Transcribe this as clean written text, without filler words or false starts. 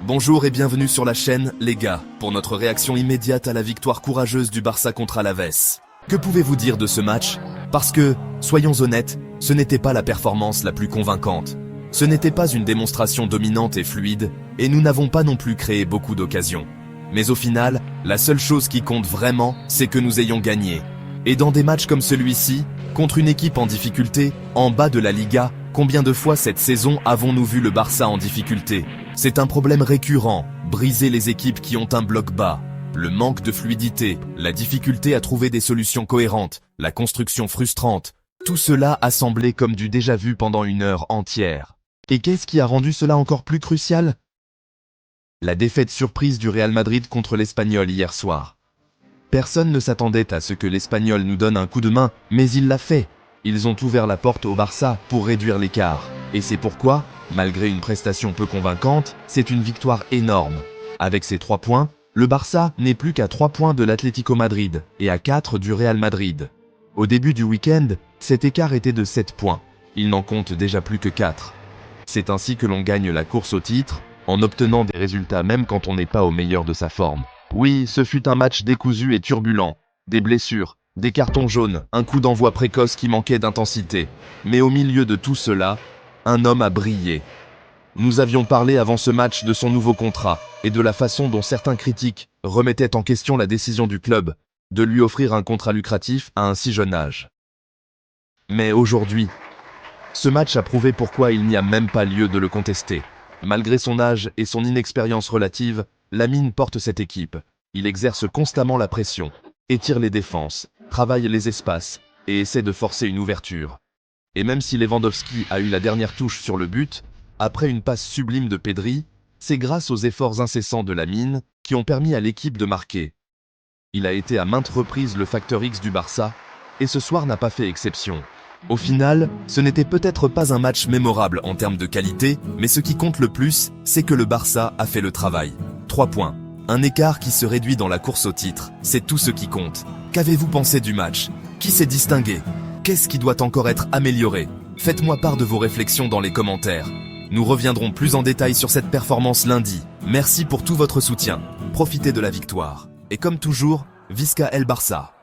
Bonjour et bienvenue sur la chaîne, les gars, pour notre réaction immédiate à la victoire courageuse du Barça contre Alaves. Que pouvez-vous dire de ce match? Parce que, soyons honnêtes, ce n'était pas la performance la plus convaincante. Ce n'était pas une démonstration dominante et fluide, et nous n'avons pas non plus créé beaucoup d'occasions. Mais au final, la seule chose qui compte vraiment, c'est que nous ayons gagné. Et dans des matchs comme celui-ci, contre une équipe en difficulté, en bas de la Liga, combien de fois cette saison avons-nous vu le Barça en difficulté? C'est un problème récurrent, briser les équipes qui ont un bloc bas. Le manque de fluidité, la difficulté à trouver des solutions cohérentes, la construction frustrante, tout cela assemblé comme du déjà-vu pendant une heure entière. Et qu'est-ce qui a rendu cela encore plus crucial? La défaite surprise du Real Madrid contre l'Espagnol hier soir. Personne ne s'attendait à ce que l'Espagnol nous donne un coup de main, mais il l'a fait. Ils ont ouvert la porte au Barça pour réduire l'écart. Et c'est pourquoi, malgré une prestation peu convaincante, c'est une victoire énorme. Avec ces 3 points, le Barça n'est plus qu'à 3 points de l'Atlético Madrid et à 4 du Real Madrid. Au début du week-end, cet écart était de 7 points. Il n'en compte déjà plus que 4. C'est ainsi que l'on gagne la course au titre, en obtenant des résultats même quand on n'est pas au meilleur de sa forme. Oui, ce fut un match décousu et turbulent. Des blessures, des cartons jaunes, un coup d'envoi précoce qui manquait d'intensité. Mais au milieu de tout cela, un homme a brillé. Nous avions parlé avant ce match de son nouveau contrat et de la façon dont certains critiques remettaient en question la décision du club de lui offrir un contrat lucratif à un si jeune âge. Mais aujourd'hui, ce match a prouvé pourquoi il n'y a même pas lieu de le contester. Malgré son âge et son inexpérience relative, Lamine porte cette équipe. Il exerce constamment la pression, étire les défenses, travaille les espaces et essaie de forcer une ouverture. Et même si Lewandowski a eu la dernière touche sur le but, après une passe sublime de Pedri, c'est grâce aux efforts incessants de Lamine qui ont permis à l'équipe de marquer. Il a été à maintes reprises le facteur X du Barça, et ce soir n'a pas fait exception. Au final, ce n'était peut-être pas un match mémorable en termes de qualité, mais ce qui compte le plus, c'est que le Barça a fait le travail. 3 points. Un écart qui se réduit dans la course au titre, c'est tout ce qui compte. Qu'avez-vous pensé du match? Qui s'est distingué? Qu'est-ce qui doit encore être amélioré? Faites-moi part de vos réflexions dans les commentaires. Nous reviendrons plus en détail sur cette performance lundi. Merci pour tout votre soutien. Profitez de la victoire. Et comme toujours, Visca el Barça.